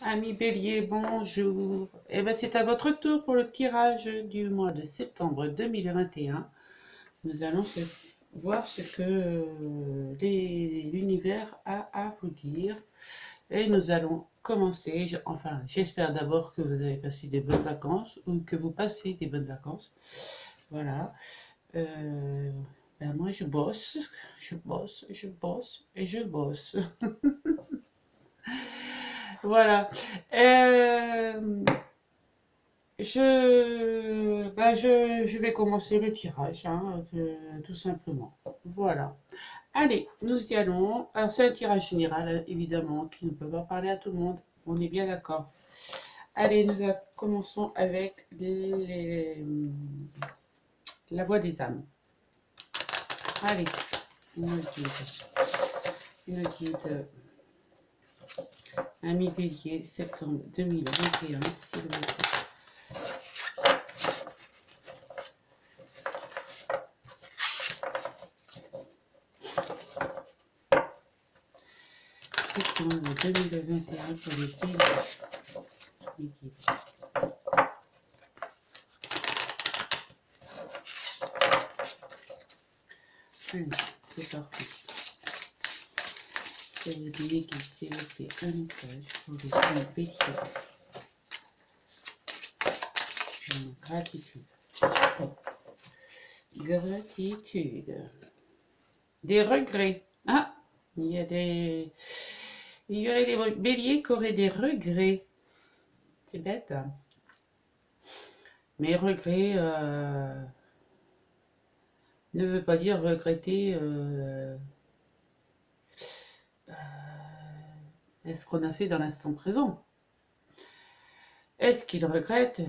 Ami Bélier, bonjour. Eh ben, c'est à votre tour pour le tirage du mois de septembre 2021. Nous allons voir ce que l'univers a à vous dire. Et nous allons commencer. Enfin, j'espère d'abord que vous avez passé des bonnes vacances ou que vous passez des bonnes vacances. Voilà. Ben moi, je bosse et je bosse. Voilà. Euh, je vais commencer le tirage, hein, tout simplement. Voilà. Allez, nous y allons. Alors, c'est un tirage général, évidemment, qui ne peut pas parler à tout le monde. On est bien d'accord. Allez, commençons avec la voix des âmes. Allez, une guide. Ami Bélier, septembre 2021, s'il vous plaît. Septembre 2021 pour les Béliers. Allez, c'est parti. C'est le guide qui s'est fait un message pour les Béliers. Gratitude. Gratitude. Des regrets. Ah, il y aurait des béliers qui auraient des regrets. C'est bête. Hein. Mais regrets ne veut pas dire regretter ce qu'on a fait dans l'instant présent. Est-ce qu'il regrette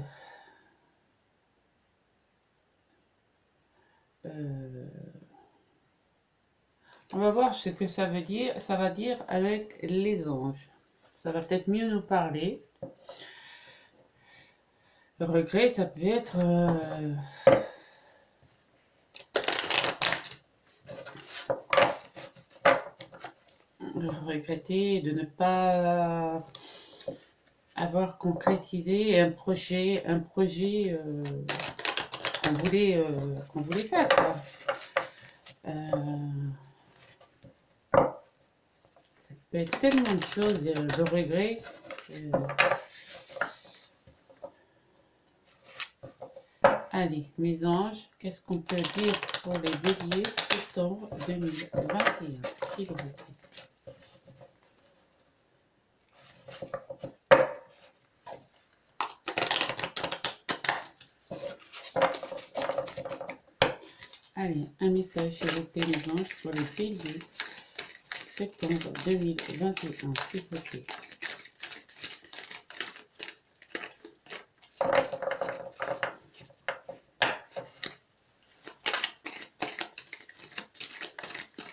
On va voir ce que ça veut dire. Ça va dire avec les anges. Ça va peut-être mieux nous parler. Le regret, ça peut être regretter de ne pas avoir concrétisé un projet qu'on voulait faire. Quoi. Ça peut être tellement de choses, le regret. Allez, mes anges, qu'est-ce qu'on peut dire pour les béliers septembre 2021, s'il vous plaît. Allez, un message, s'il vous plaît, mes anges, pour les béliers septembre 2021, s'il vous plaît.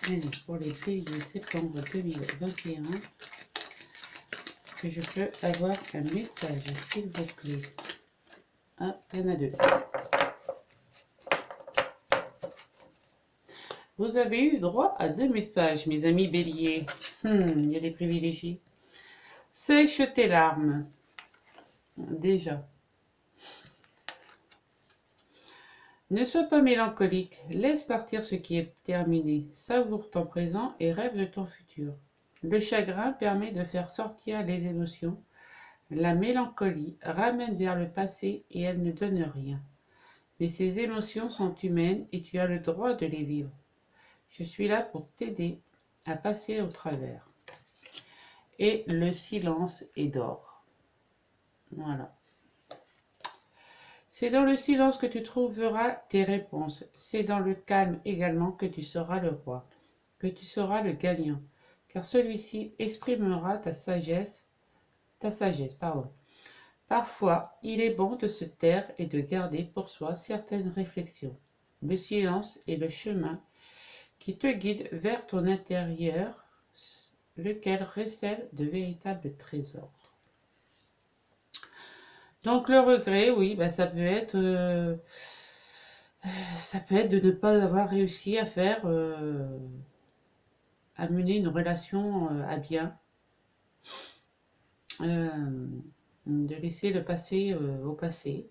Allez, pour les béliers septembre 2021, est-ce que je peux avoir un message, s'il vous plaît? Ah, il y en a deux. Vous avez eu droit à deux messages, mes amis béliers. Il y a des privilégiés. Sèche tes larmes. Déjà. Ne sois pas mélancolique, laisse partir ce qui est terminé, savoure ton présent et rêve de ton futur. Le chagrin permet de faire sortir les émotions, la mélancolie ramène vers le passé et elle ne donne rien. Mais ces émotions sont humaines et tu as le droit de les vivre. Je suis là pour t'aider à passer au travers. Et le silence est d'or. Voilà. C'est dans le silence que tu trouveras tes réponses. C'est dans le calme également que tu seras le roi, que tu seras le gagnant, car celui-ci exprimera ta sagesse, pardon. Parfois, il est bon de se taire et de garder pour soi certaines réflexions. Le silence est le chemin qui te guide vers ton intérieur, lequel recèle de véritables trésors. Donc le regret, oui, bah, ça peut être de ne pas avoir réussi à à mener une relation à bien. de laisser le passé au passé.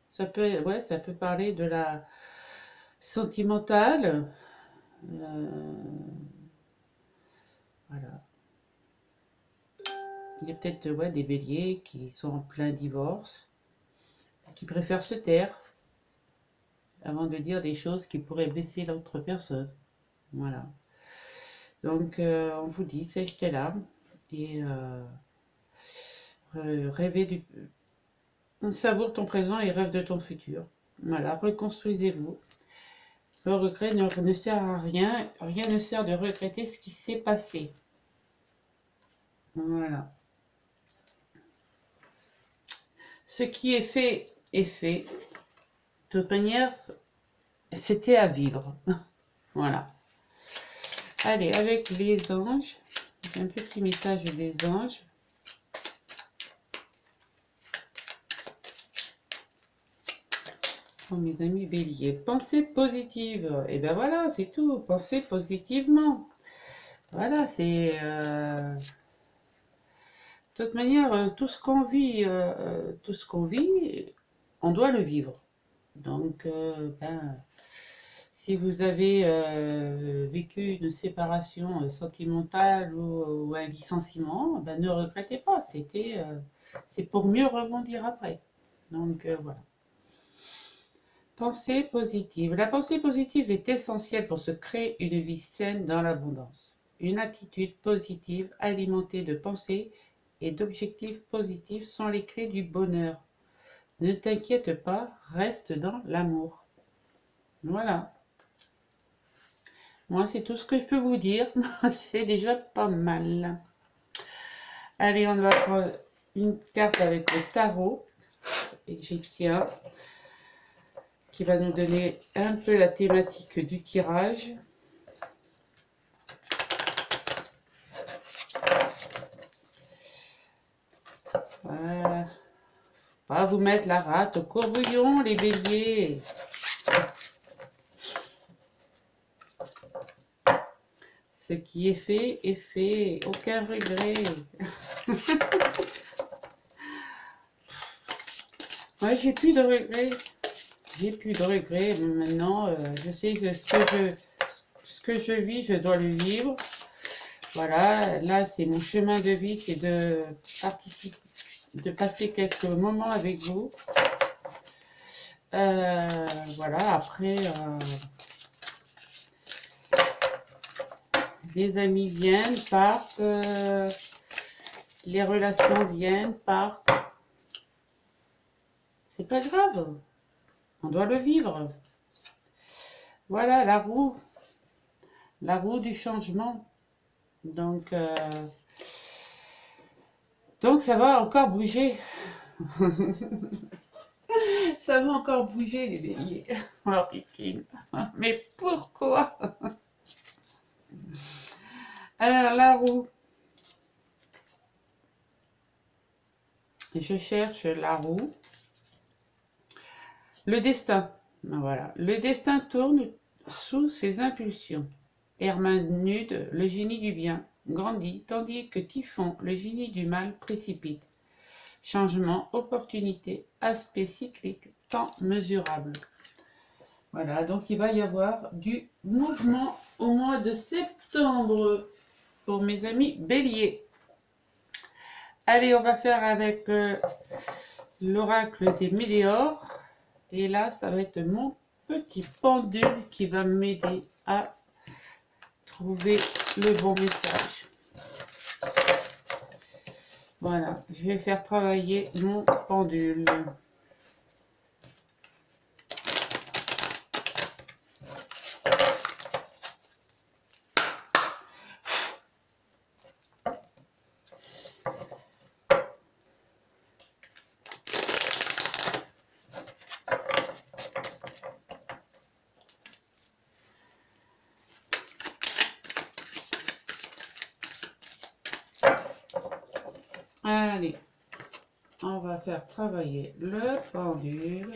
Ça peut parler de la sentimentale. Voilà. Il y a peut-être des béliers qui sont en plein divorce, qui préfèrent se taire avant de dire des choses qui pourraient blesser l'autre personne. Voilà. Donc, on vous dit, sèche là et rêvez du... Savoure ton présent et rêve de ton futur. Voilà, reconstruisez-vous. Le regret ne sert à rien. Rien ne sert de regretter ce qui s'est passé. Voilà. Ce qui est fait est fait. De toute manière, c'était à vivre. Voilà. Allez, avec les anges, un petit message des anges. Oh, mes amis béliers, pensée positive. Et ben voilà, c'est tout. Pensez positivement. Voilà, c'est... de toute manière, tout ce qu'on vit, on doit le vivre. Donc, si vous avez vécu une séparation sentimentale ou un licenciement, ne regrettez pas. C'est pour mieux rebondir après. Donc, voilà. Pensée positive. La pensée positive est essentielle pour se créer une vie saine dans l'abondance. Une attitude positive alimentée de pensées et d'objectifs positifs sont les clés du bonheur. Ne t'inquiète pas, reste dans l'amour. Voilà. Moi, c'est tout ce que je peux vous dire. C'est déjà pas mal. Allez, on va prendre une carte avec le tarot égyptien qui va nous donner un peu la thématique du tirage. Voilà. Faut pas vous mettre la rate au courbouillon, les béliers. Ce qui est fait. Aucun regret. Ouais, j'ai plus de regrets. J'ai plus de regrets. Maintenant, je sais que ce que je vis, je dois le vivre. Voilà, là, c'est mon chemin de vie, c'est de participer, de passer quelques moments avec vous. Voilà, après, les amis viennent, partent, les relations viennent, partent. C'est pas grave, on doit le vivre. Voilà, la roue du changement. Donc ça va encore bouger. Ça va encore bouger, les béliers. Oh, Pikine. Mais pourquoi? Alors, la roue. Je cherche la roue. Le destin. Voilà. Le destin tourne sous ses impulsions. Hermanude, le génie du bien, grandit, tandis que Typhon, le génie du mal, précipite. Changement, opportunité, aspect cyclique, temps mesurable. Voilà, donc il va y avoir du mouvement au mois de septembre pour mes amis béliers. Allez, on va faire avec l'oracle des météores. Et là, ça va être mon petit pendule qui va m'aider à trouver le bon message. Voilà, je vais faire travailler mon pendule. Allez, on va faire travailler le pendule.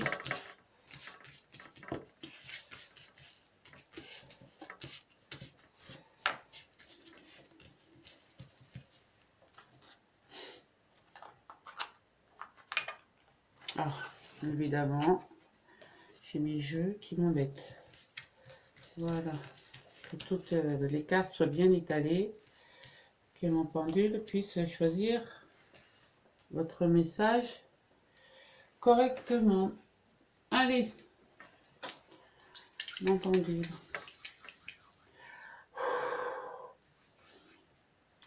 Ah, évidemment, j'ai mes jeux qui m'embêtent. Voilà, que toutes les cartes soient bien étalées, que mon pendule puisse choisir votre message correctement. Allez, mon pendule.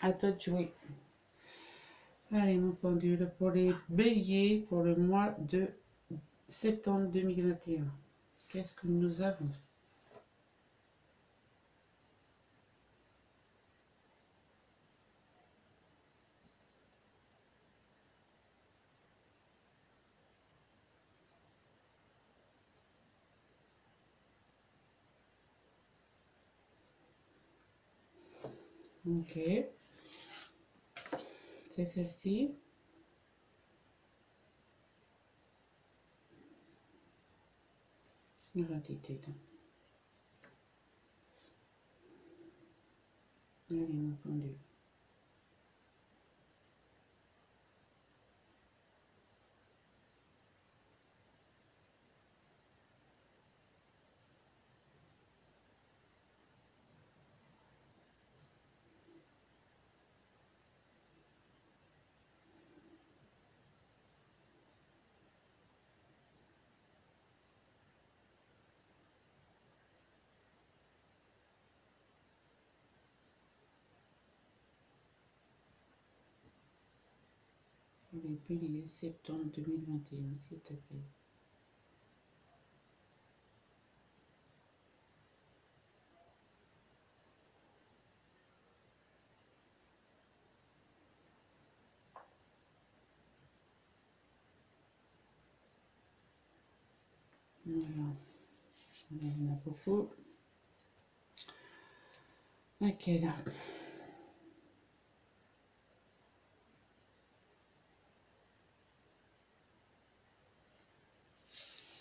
À toi de jouer. Allez, mon pendule, pour les béliers, pour le mois de septembre 2021. Qu'est-ce que nous avons? Ok, c'est celle-ci. Gratitude. Allez, mon pendule. Pour les béliers, septembre 2021, s'il te plaît. Voilà. Il y en a beaucoup. Ok, là.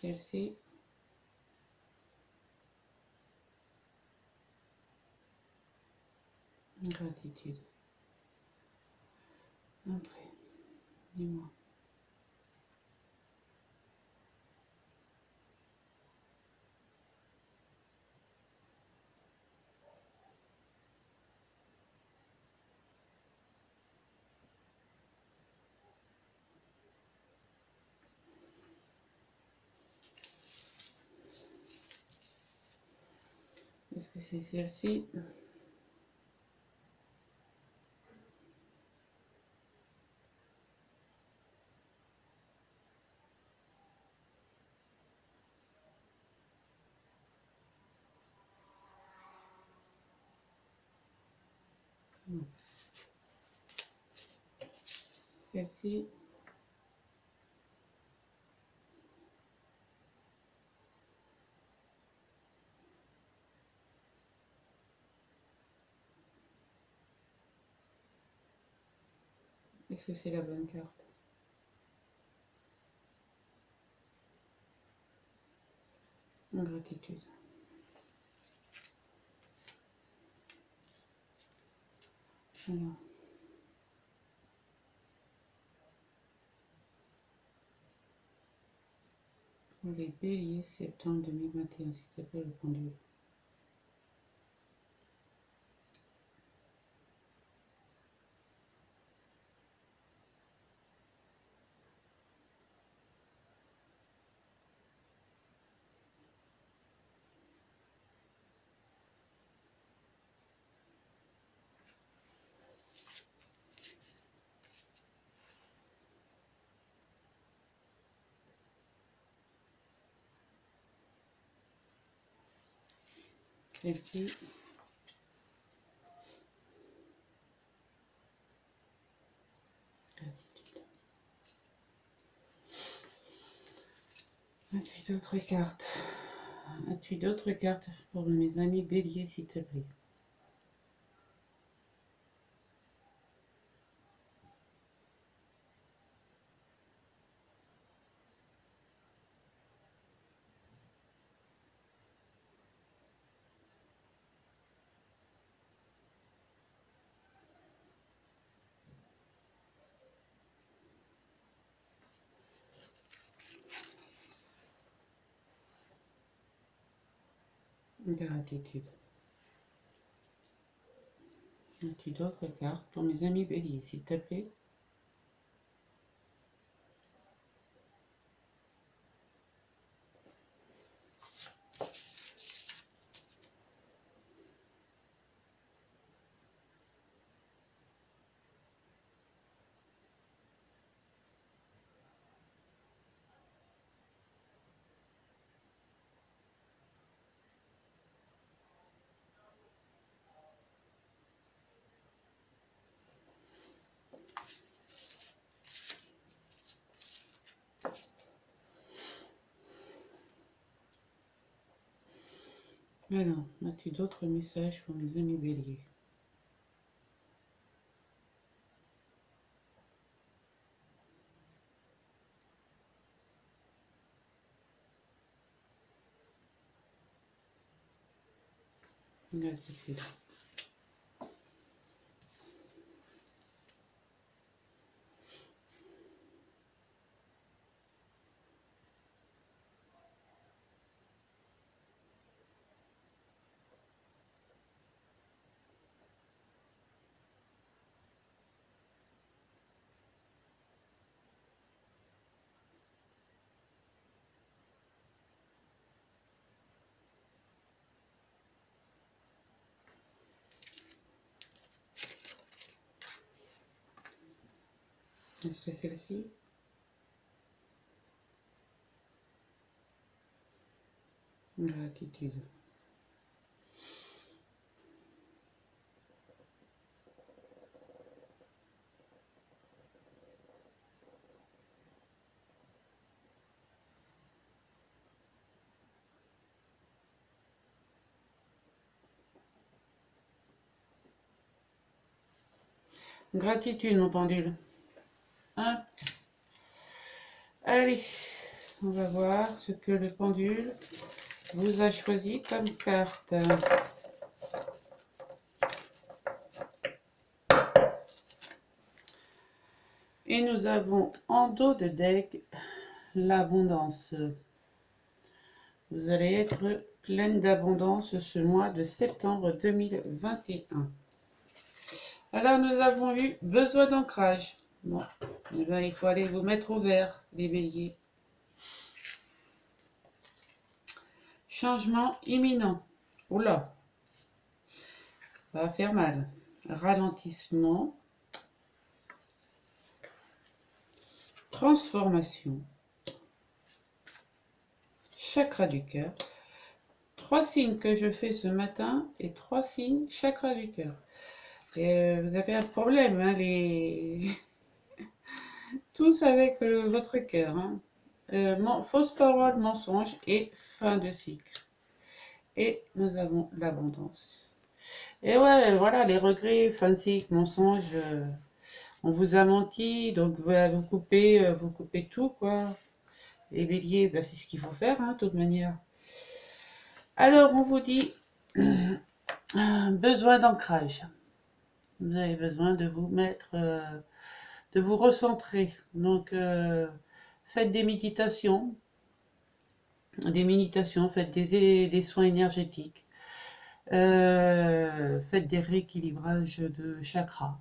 Celle-ci. Gratitude. Après, dis-moi. Est-ce que c'est celle-ci? Celle-ci. Est-ce que c'est la bonne carte? Gratitude. Alors. Pour les béliers, septembre 2021, s'il te plaît, le pendule. Celle-ci. Gratitude. As-tu d'autres cartes? As-tu d'autres cartes pour mes amis béliers, s'il te plaît? Gratitude. As-tu d'autres cartes pour mes amis béliers, s'il te plaît? Alors, as-tu d'autres messages pour mes amis béliers? Gratitude. Est-ce que celle-ci? Gratitude. Gratitude, mon pendule. Hein? Allez, on va voir ce que le pendule vous a choisi comme carte. Et nous avons en dos de deck l'abondance. Vous allez être pleine d'abondance ce mois de septembre 2021. Alors nous avons eu besoin d'ancrage. Bon, eh bien, il faut aller vous mettre au vert, les béliers. Changement imminent. Oula, ça va faire mal. Ralentissement. Transformation. Chakra du cœur. 3 signes que je fais ce matin et 3 signes chakra du cœur. Et vous avez un problème, hein, tous avec votre cœur. Hein. Fausse parole, mensonge et fin de cycle. Et nous avons l'abondance. Et ouais, voilà, les regrets, fin de cycle, mensonge, on vous a menti, donc vous coupez tout, quoi. Les béliers, bah, c'est ce qu'il faut faire, hein, de toute manière. Alors, on vous dit, besoin d'ancrage. Vous avez besoin de vous mettre, de vous recentrer. Donc, faites des méditations, faites des soins énergétiques, faites des rééquilibrages de chakras.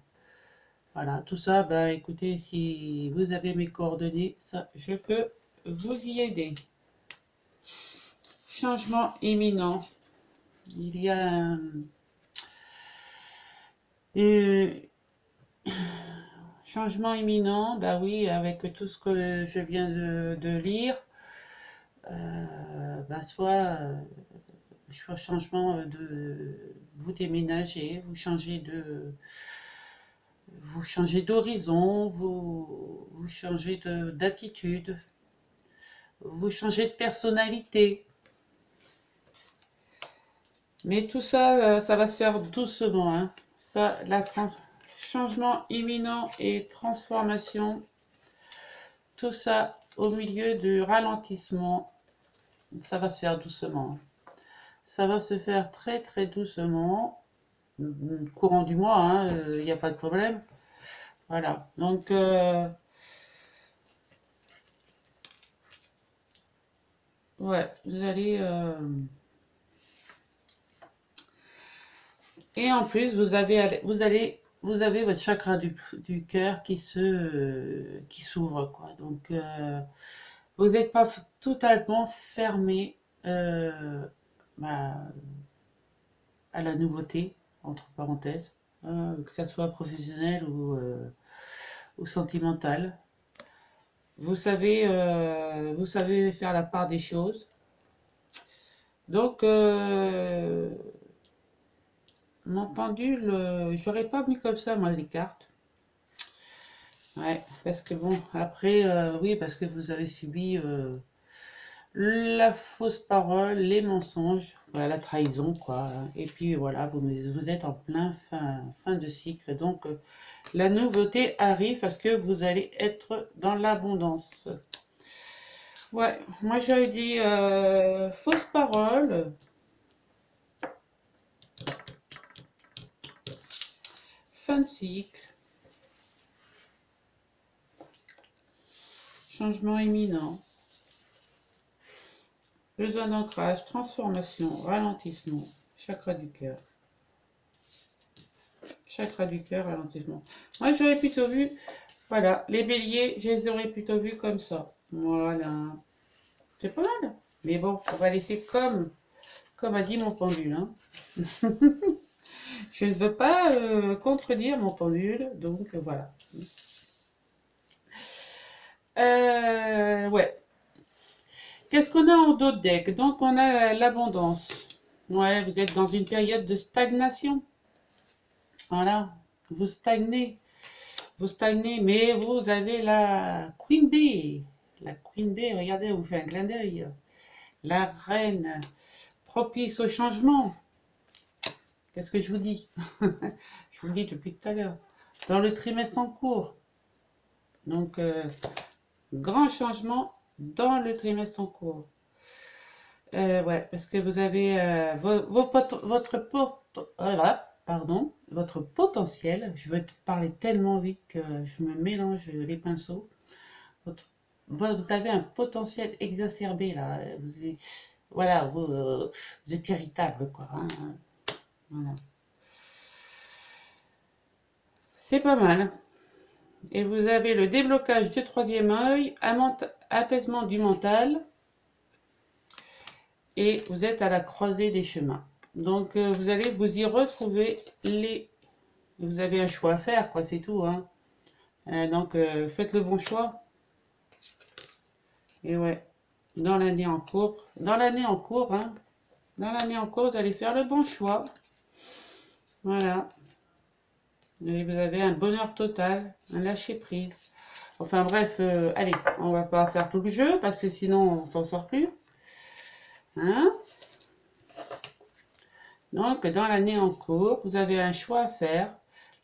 Voilà, tout ça, bah écoutez, si vous avez mes coordonnées, ça, je peux vous y aider. Changement imminent. Il y a un changement imminent, bah oui, avec tout ce que je viens de lire, bah soit changement de vous déménager, vous changez d'horizon, vous changez d'attitude, vous changez de personnalité. Mais tout ça, ça va se faire doucement. Hein. Ça, changement imminent et transformation, tout ça au milieu du ralentissement, ça va se faire doucement. Ça va se faire très très doucement, courant du mois, il n'y a pas de problème. Voilà, donc ouais, vous allez Et en plus, vous avez votre chakra du cœur qui s'ouvre, quoi. Donc, vous n'êtes pas totalement fermé bah, à la nouveauté, entre parenthèses, que ça soit professionnel ou sentimental. Vous savez faire la part des choses. Donc, mon pendule, j'aurais pas mis comme ça, moi, les cartes. Ouais, parce que bon, après, oui, parce que vous avez subi la fausse parole, les mensonges, voilà, la trahison, quoi. Et puis voilà, vous êtes en plein fin de cycle. Donc, la nouveauté arrive parce que vous allez être dans l'abondance. Ouais, moi j'avais dit fausse parole, fin de cycle, changement imminent, besoin d'ancrage, transformation, ralentissement, chakra du cœur. Chakra du cœur, ralentissement. Moi j'aurais plutôt vu, voilà, les béliers, je les aurais plutôt vus comme ça. Voilà. C'est pas mal. Mais bon, on va laisser comme a dit mon pendule. Hein. Je ne veux pas contredire mon pendule, donc voilà. Ouais. Qu'est-ce qu'on a en dos de deck? Donc on a l'abondance. Ouais, vous êtes dans une période de stagnation. Voilà. Vous stagnez. Vous stagnez, mais vous avez la Queen Bee. La Queen Bee, regardez, on vous fait un clin d'œil. La reine, propice au changement. Qu'est-ce que je vous dis? Je vous le dis depuis tout à l'heure. Dans le trimestre en cours. Donc, grand changement dans le trimestre en cours. Ouais, parce que vous avez votre potentiel. Je vais te parler tellement vite que je me mélange les pinceaux. Vous avez un potentiel exacerbé là. Voilà, vous êtes véritable quoi. Hein. Voilà. C'est pas mal. Et vous avez le déblocage du troisième œil, apaisement du mental, et vous êtes à la croisée des chemins. Donc vous allez vous y retrouver Vous avez un choix à faire, quoi, c'est tout. Hein. Donc faites le bon choix. Et ouais, dans l'année en cours, hein, dans l'année en cours, vous allez faire le bon choix. Voilà. Et vous avez un bonheur total, un lâcher prise. Enfin bref, allez, on va pas faire tout le jeu parce que sinon on s'en sort plus. Hein? Donc dans l'année en cours, vous avez un choix à faire.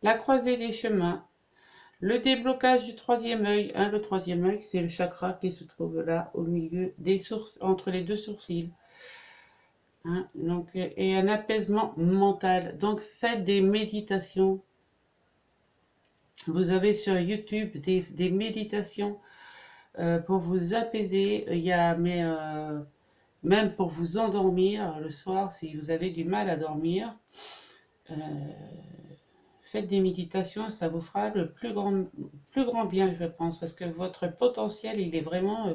La croisée des chemins, le déblocage du troisième œil. Hein, le troisième œil, c'est le chakra qui se trouve là au milieu des entre les deux sourcils. Hein, donc, et un apaisement mental. Donc faites des méditations. Vous avez sur YouTube des méditations pour vous apaiser. Il y a même pour vous endormir le soir si vous avez du mal à dormir. Faites des méditations, ça vous fera le plus grand bien, je pense, parce que votre potentiel, il est vraiment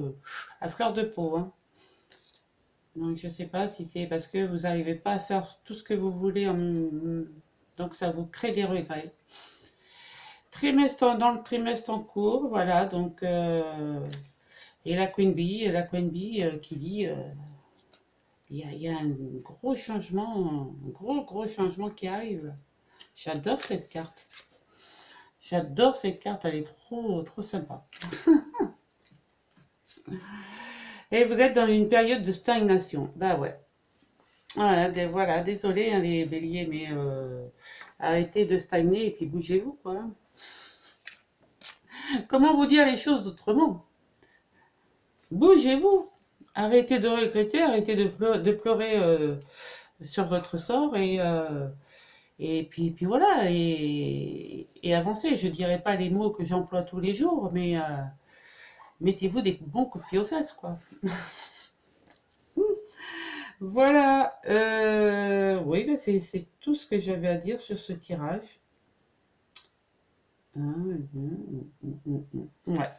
à fleur de peau. Hein. Donc, je ne sais pas si c'est parce que vous n'arrivez pas à faire tout ce que vous voulez, donc ça vous crée des regrets. Dans le trimestre en cours, voilà, donc, et la Queen Bee qui dit, il y a un gros changement, un gros changement qui arrive. J'adore cette carte. J'adore cette carte, elle est trop sympa. Et vous êtes dans une période de stagnation. Bah ouais. Voilà, désolé hein, les béliers, mais arrêtez de stagner et puis bougez-vous, quoi. Comment vous dire les choses autrement? Bougez-vous. Arrêtez de regretter, arrêtez de pleurer sur votre sort et puis voilà, et avancez. Je ne dirais pas les mots que j'emploie tous les jours, mais mettez-vous des bons coups de pied aux fesses, quoi. Voilà, oui, ben c'est tout ce que j'avais à dire sur ce tirage. Ouais,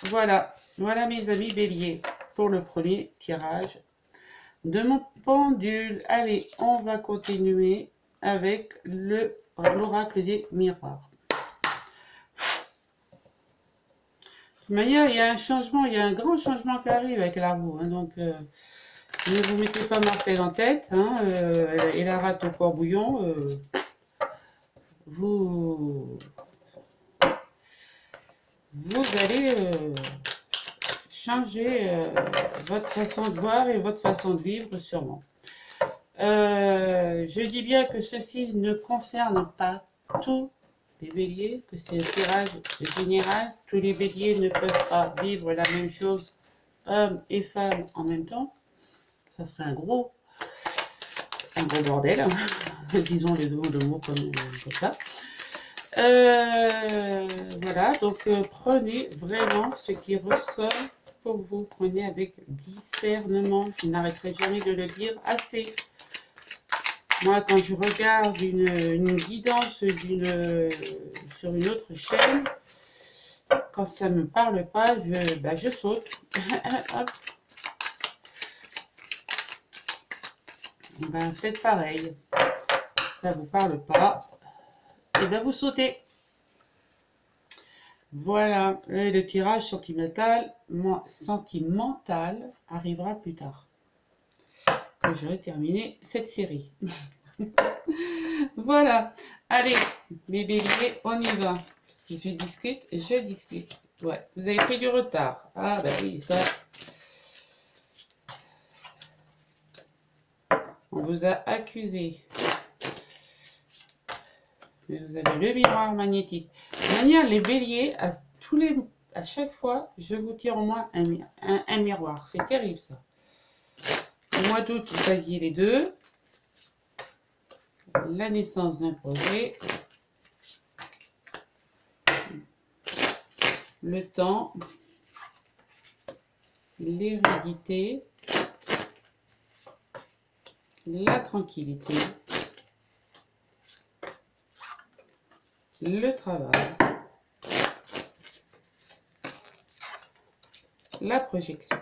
voilà, voilà mes amis béliers pour le premier tirage de mon pendule. Allez, on va continuer avec l'oracle des miroirs. De toute manière, il y a un changement, il y a un grand changement qui arrive avec la roue, hein, donc ne vous mettez pas Marcel en tête, hein, et la rate au corbouillon, vous allez changer votre façon de voir et votre façon de vivre sûrement. Je dis bien que ceci ne concerne pas tous les béliers, que c'est un tirage général. Tous les béliers ne peuvent pas vivre la même chose, hommes et femmes en même temps. Ça serait un gros bordel, disons le mot comme ça. Voilà, donc prenez vraiment ce qui ressort pour vous. Prenez avec discernement. Je n'arrêterai jamais de le dire assez. Moi, quand je regarde une guidance sur une autre chaîne, quand ça ne me parle pas, je saute. Ben, faites pareil. Ça vous parle pas, et ben vous sautez. Voilà, le tirage sentimental arrivera plus tard. Et j'aurai terminé cette série. Voilà, allez, mes béliers, on y va. Je discute. Ouais, vous avez pris du retard. Ah bah oui, ça. On vous a accusé. Mais vous avez le miroir magnétique. De manière, les béliers, à chaque fois, je vous tire au moins un miroir. C'est terrible ça. Au mois d'août, vous aviez les deux. La naissance d'un projet. Le temps. L'hérédité. La tranquillité. Le travail. La projection.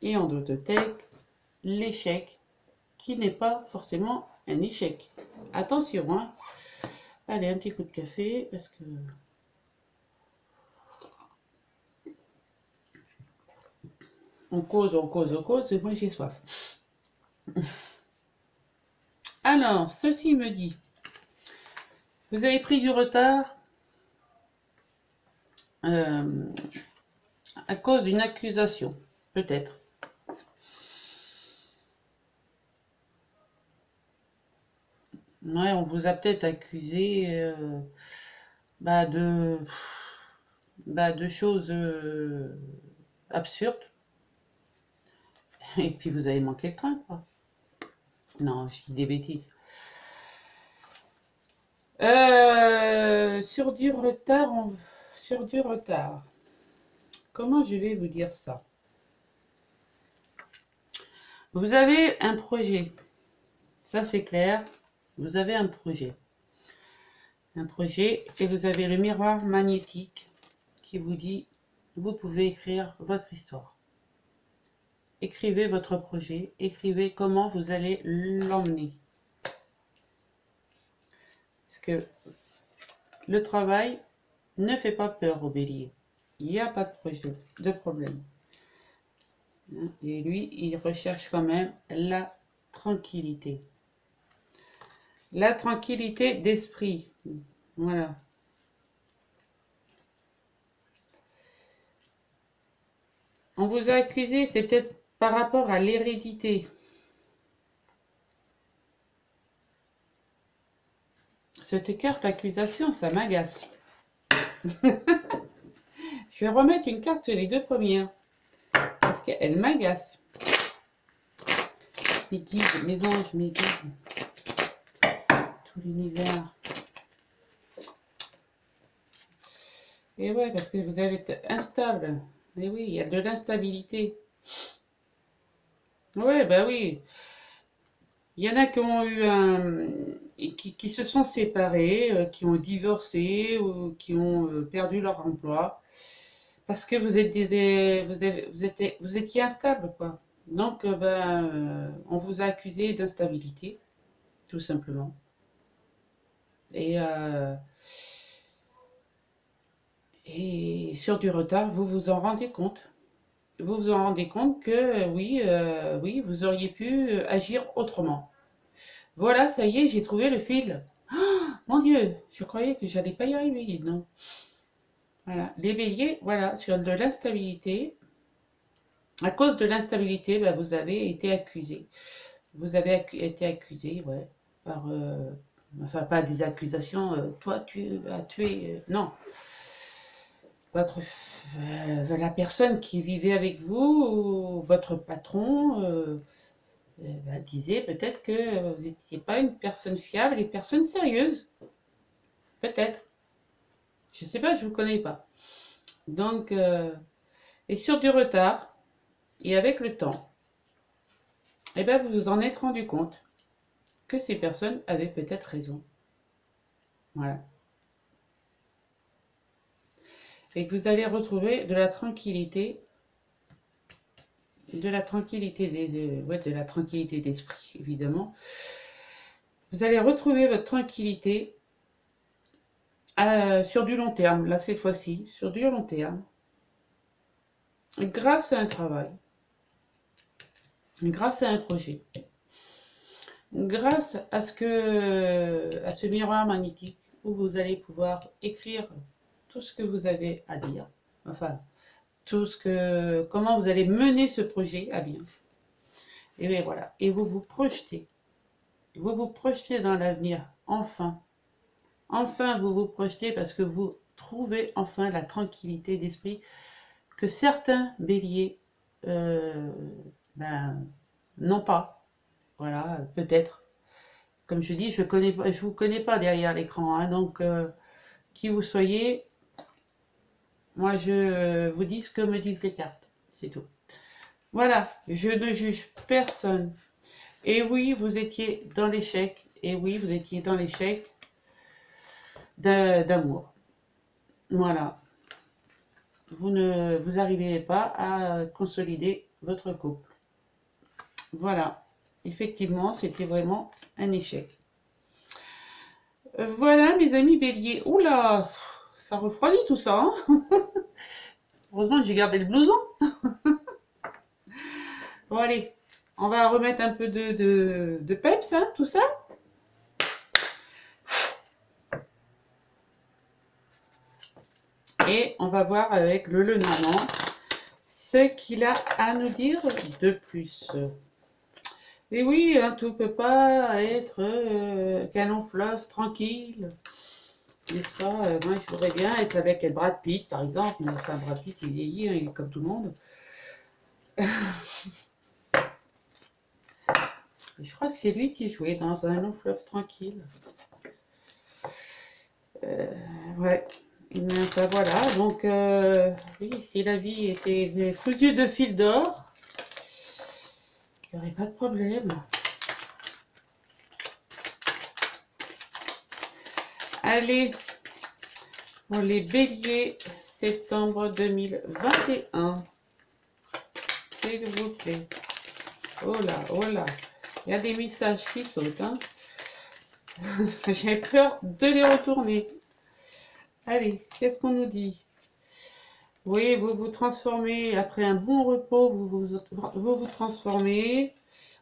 Et en d'autres textes, l'échec, qui n'est pas forcément un échec. Attention, hein. Allez, un petit coup de café, parce que... on cause, et moi j'ai soif. Alors, ceci me dit, vous avez pris du retard à cause d'une accusation, peut-être. Ouais, on vous a peut-être accusé de choses absurdes. Et puis vous avez manqué le train, quoi. Non, je dis des bêtises. Sur du retard. Comment je vais vous dire ça? Vous avez un projet. Ça, c'est clair. Vous avez un projet. Et vous avez le miroir magnétique qui vous dit, vous pouvez écrire votre histoire. Écrivez votre projet. Écrivez comment vous allez l'emmener. Parce que le travail ne fait pas peur au bélier. Il n'y a pas de problème. Et lui, il recherche quand même la tranquillité. La tranquillité d'esprit. Voilà. On vous a accusé, c'est peut-être par rapport à l'hérédité. Cette carte accusation, ça m'agace. Je vais remettre une carte sur les deux premières. Parce qu'elle m'agace. Mes guides, mes anges, mes guides. Tout l'univers. Et ouais, parce que vous allez être instable. Mais oui, il y a de l'instabilité. Ouais, bah oui. Il y en a qui ont eu qui se sont séparés, qui ont divorcé ou qui ont perdu leur emploi parce que vous étiez instable, quoi. Donc, on vous a accusé d'instabilité, tout simplement. Et, et sur du retard, vous vous en rendez compte. Vous vous en rendez compte que oui, vous auriez pu agir autrement. Voilà, ça y est, j'ai trouvé le fil. Mon Dieu, je croyais que j'allais pas y arriver, non. Voilà, les béliers, voilà, sur de l'instabilité. À cause de l'instabilité, ben, vous avez été accusé. Vous avez été accusé, ouais, par, enfin pas des accusations. Toi, tu as tué, non, votre, la personne qui vivait avec vous ou votre patron bah, disait peut-être que vous n'étiez pas une personne fiable et personne sérieuse, peut-être. Je sais pas, je vous connais pas. Donc, et sur du retard, et avec le temps, eh ben vous vous en êtes rendu compte que ces personnes avaient peut-être raison. Voilà. Et que vous allez retrouver de la tranquillité de la tranquillité d'esprit, évidemment. Vous allez retrouver votre tranquillité sur du long terme, là cette fois-ci, sur du long terme, grâce à un travail, grâce à un projet. Grâce à ce miroir magnétique où vous allez pouvoir écrire tout ce que vous avez à dire, enfin comment vous allez mener ce projet à bien. Et bien voilà, et vous vous projetez dans l'avenir, enfin, vous vous projetez parce que vous trouvez enfin la tranquillité d'esprit que certains béliers euh, ben, n'ont pas, voilà, peut-être. Comme je dis, je vous connais pas derrière l'écran, hein, donc qui vous soyez, moi je vous dis ce que me disent les cartes, c'est tout. Voilà, je ne juge personne. Et oui, vous étiez dans l'échec, et oui, vous étiez dans l'échec d'amour. Voilà, vous n'arrivez pas à consolider votre couple. Voilà, effectivement, c'était vraiment un échec. Voilà, mes amis béliers. Oula, ça refroidit tout ça, hein. Heureusement que j'ai gardé le blouson. Bon, allez, on va remettre un peu de peps, hein, tout ça. Et on va voir avec le Lenormand ce qu'il a à nous dire de plus. Et oui, hein, tout ne peut pas être qu'un long fleuve tranquille. N'est-ce pas? Moi, je voudrais bien être avec Brad Pitt, par exemple. Mais enfin, Brad Pitt, il vieillit, hein, il est comme tout le monde. Je crois que c'est lui qui jouait dans un long fleuve tranquille. Ouais. Mais enfin, voilà. Donc, oui, si la vie était cousue de fil d'or, il n'y aurait pas de problème. Allez, pour les béliers, septembre 2021. S'il vous plaît. Oh là, oh là. Il y a des messages qui sautent, hein. J'ai peur de les retourner. Allez, qu'est-ce qu'on nous dit? Oui, vous vous transformez, après un bon repos, vous transformez.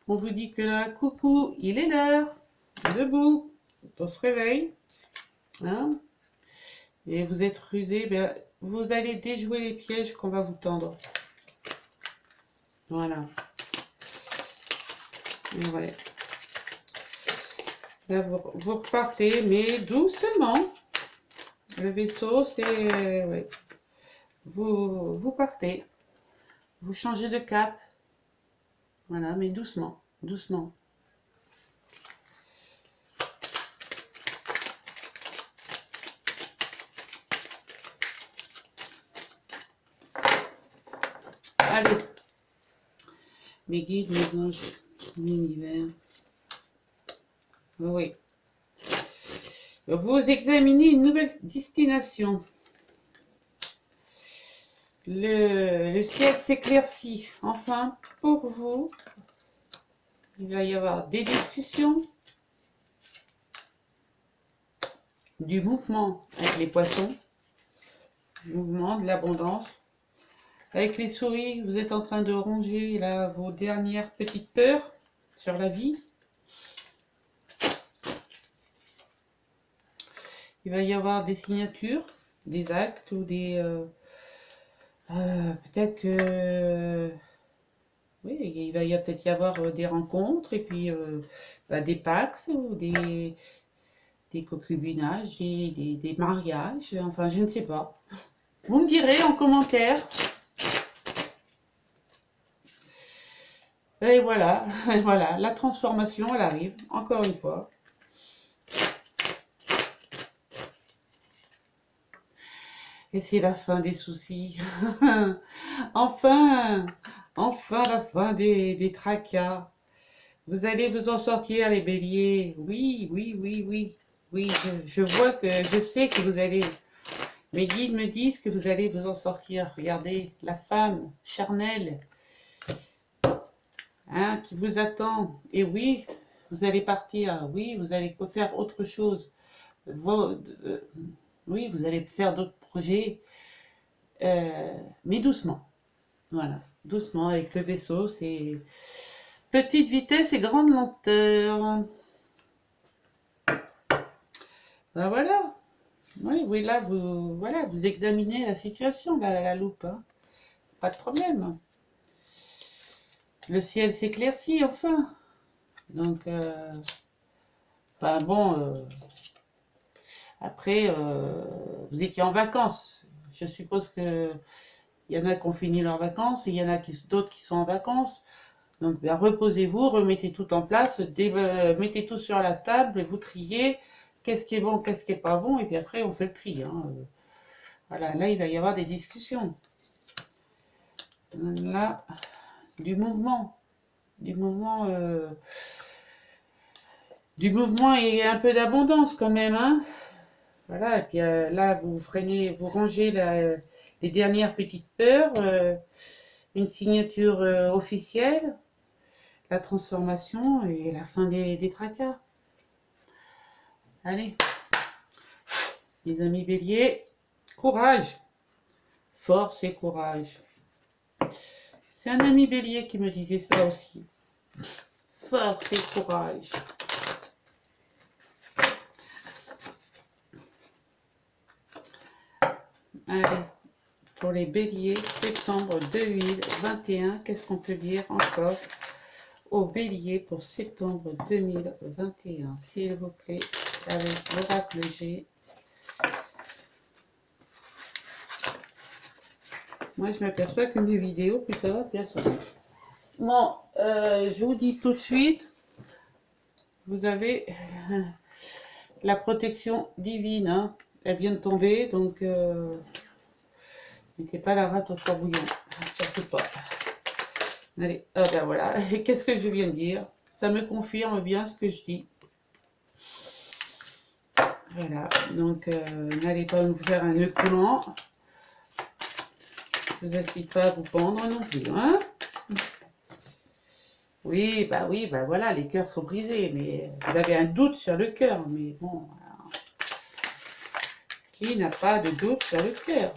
On vous dit que là, coucou, il est l'heure. Debout, on se réveille. Hein, et vous êtes rusé, ben, vous allez déjouer les pièges qu'on va vous tendre. Voilà. Et ouais. Là, vous repartez, mais doucement. Le vaisseau, c'est... Ouais. Vous partez. Vous changez de cap. Voilà, mais doucement. Doucement. Allez. Mes guides, mes anges, l'univers. Oui. Vous examinez une nouvelle destination. Le ciel s'éclaircit. Enfin, pour vous, il va y avoir des discussions, du mouvement avec les poissons, du mouvement, de l'abondance. Avec les souris, vous êtes en train de ronger là, vos dernières petites peurs sur la vie. Il va y avoir des signatures, des actes ou des... peut-être que... oui, il va peut-être y avoir des rencontres et puis des pax ou des concubinages, des mariages, enfin je ne sais pas. Vous me direz en commentaire. Et voilà, voilà, la transformation elle arrive, encore une fois. Et c'est la fin des soucis. Enfin, enfin la fin des tracas. Vous allez vous en sortir les béliers. Oui, oui, oui, oui. Oui, je vois que, je sais que vous allez... Mes guides me disent que vous allez vous en sortir. Regardez, la femme charnelle hein, qui vous attend. Et oui, vous allez partir. Oui, vous allez faire autre chose. Oui, vous allez faire d'autres projets. Mais doucement. Voilà, doucement avec le vaisseau. C'est petite vitesse et grande lenteur. Ben voilà. Oui, oui, là, voilà, vous examinez la situation, la loupe. Hein. Pas de problème. Le ciel s'éclaircit, enfin. Donc, enfin bon, après, vous étiez en vacances. Je suppose que il y en a qui ont fini leurs vacances et il y en a d'autres qui sont en vacances. Donc, ben, reposez-vous, remettez tout en place, mettez tout sur la table, vous triez. Qu'est-ce qui est bon, qu'est-ce qui est pas bon, et puis après, on fait le tri. Hein. Voilà, là, il va y avoir des discussions. Là, du mouvement et un peu d'abondance quand même, hein. Voilà, et puis là, vous freinez, vous rangez les dernières petites peurs, une signature officielle, la transformation et la fin des tracas. Allez, les amis béliers, courage, force et courage. C'est un ami bélier qui me disait ça aussi. Force et courage. Allez, pour les béliers, septembre 2021, qu'est-ce qu'on peut dire encore aux béliers pour septembre 2021, s'il vous plaît, avec l'oracle G. Moi, je m'aperçois que mes vidéos, plus ça va, plus ça va. Bon, je vous dis tout de suite, vous avez la protection divine, hein. Elle vient de tomber, donc mettez pas la rate au fort bouillon, surtout pas. Allez, ah ben voilà, et qu'est-ce que je viens de dire? Ça me confirme bien ce que je dis. Voilà, donc n'allez pas nous faire un nœud coulant. Je vous incite pas à vous pendre non plus, hein? Oui, bah voilà, les cœurs sont brisés, mais vous avez un doute sur le cœur, mais bon, alors, qui n'a pas de doute sur le cœur?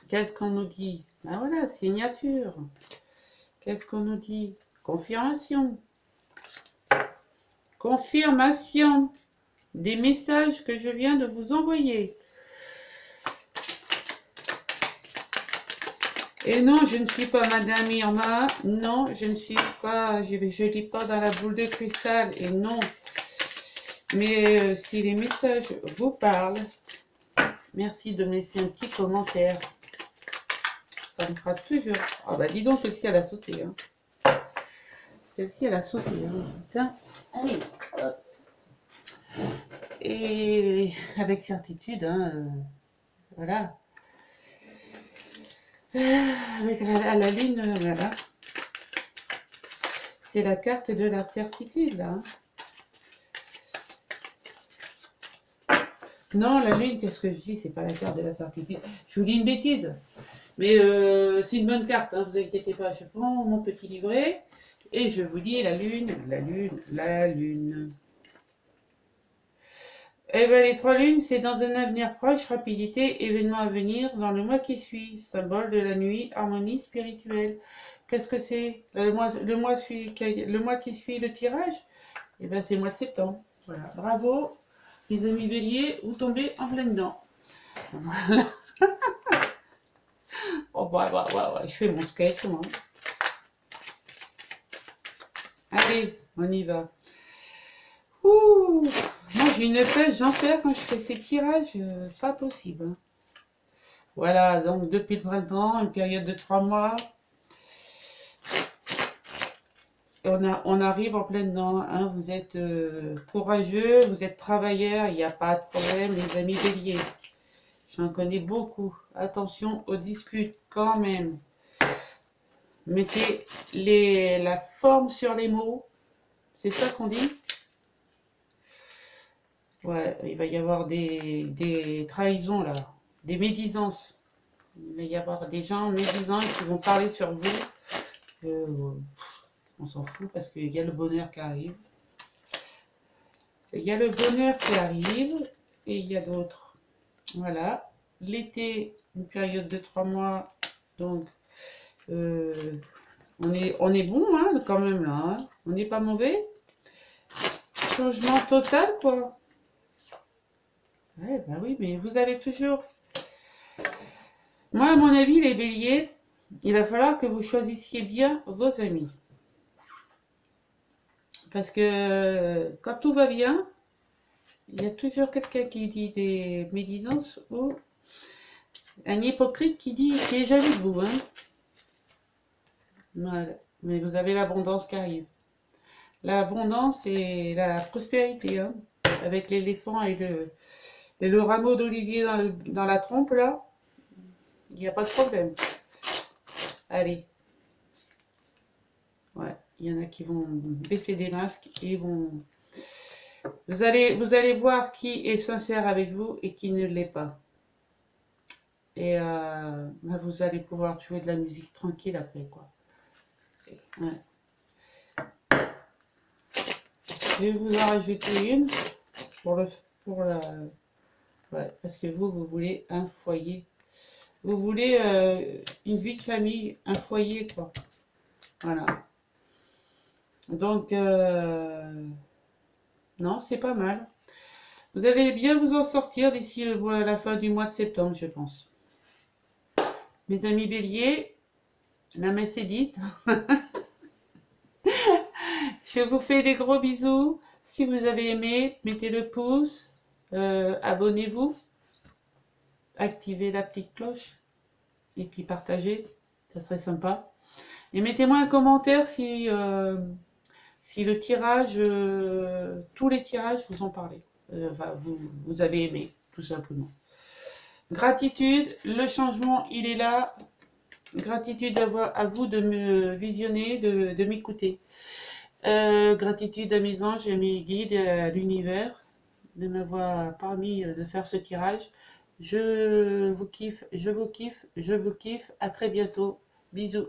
Qu'est-ce qu'on nous dit? Ben voilà, signature. Qu'est-ce qu'on nous dit? Confirmation. Confirmation des messages que je viens de vous envoyer. Et non, je ne suis pas Madame Irma. Non, je ne suis pas... Je ne lis pas dans la boule de cristal. Et non. Mais si les messages vous parlent, merci de me laisser un petit commentaire. Ça me fera toujours... Ah bah dis donc, celle-ci, elle a sauté. Hein. Celle-ci, elle a sauté. Hein. Putain. Allez, hop. Et avec certitude, hein, voilà. Avec la lune, voilà. c'est la carte de la certitude, là. Non, la lune, qu'est-ce que je dis? C'est pas la carte de la certitude. Je vous dis une bêtise. Mais c'est une bonne carte, hein, vous inquiétez pas. Je prends mon petit livret et je vous dis la lune, la lune, la lune. Eh bien, les 3 lunes, c'est dans un avenir proche, rapidité, événement à venir, dans le mois qui suit, symbole de la nuit, harmonie spirituelle. Qu'est-ce que c'est le mois qui suit le tirage? Eh bien, c'est le mois de septembre. Voilà. Bravo, mes amis béliers, vous tombez en plein dedans. Voilà. Oh, je fais mon sketch, moi. Allez, on y va. Ouh, moi, j'ai une pêche, j'en fais quand je fais ces tirages, pas possible. Hein. Voilà, donc depuis le printemps, une période de 3 mois. On arrive en plein dedans. Hein. Vous êtes courageux, vous êtes travailleurs, il n'y a pas de problème, les amis béliers. J'en connais beaucoup. Attention aux disputes quand même. Mettez la forme sur les mots. C'est ça qu'on dit? Ouais, il va y avoir des trahisons là, des médisances. Il va y avoir des gens médisants qui vont parler sur vous. On s'en fout parce qu'il y a le bonheur qui arrive. Il y a le bonheur qui arrive et il y a d'autres. Voilà. L'été, une période de 3 mois. Donc, on est bon hein, quand même là. Hein. On n'est pas mauvais. Changement total quoi. Ouais, bah oui, mais vous avez toujours... Moi, à mon avis, les béliers, il va falloir que vous choisissiez bien vos amis. Parce que quand tout va bien, il y a toujours quelqu'un qui dit des médisances ou un hypocrite qui est jaloux de vous. Hein. Voilà. Mais vous avez l'abondance qui arrive. L'abondance et la prospérité. Hein. Avec l'éléphant et le rameau d'olivier dans la trompe, là, il n'y a pas de problème. Allez. Ouais, il y en a qui vont baisser des masques et vont... Vous allez voir qui est sincère avec vous et qui ne l'est pas. Et bah vous allez pouvoir jouer de la musique tranquille après, quoi. Ouais. Je vais vous en rajouter une pour la... Ouais, parce que vous voulez un foyer. Vous voulez une vie de famille, un foyer, quoi. Voilà. Donc, non, c'est pas mal. Vous allez bien vous en sortir d'ici la fin du mois de septembre, je pense. Mes amis béliers, la messe est dite. Je vous fais des gros bisous. Si vous avez aimé, mettez le pouce. Abonnez-vous. Activez la petite cloche. Et puis partagez. Ça serait sympa. Et mettez-moi un commentaire si le tirage, tous les tirages vous ont parlé. Enfin, vous avez aimé, tout simplement. Gratitude, le changement, il est là. Gratitude à vous de me visionner, de m'écouter. Gratitude à mes anges et à mes guides et à l'univers de m'avoir permis de faire ce tirage. Je vous kiffe, je vous kiffe, je vous kiffe. À très bientôt. Bisous.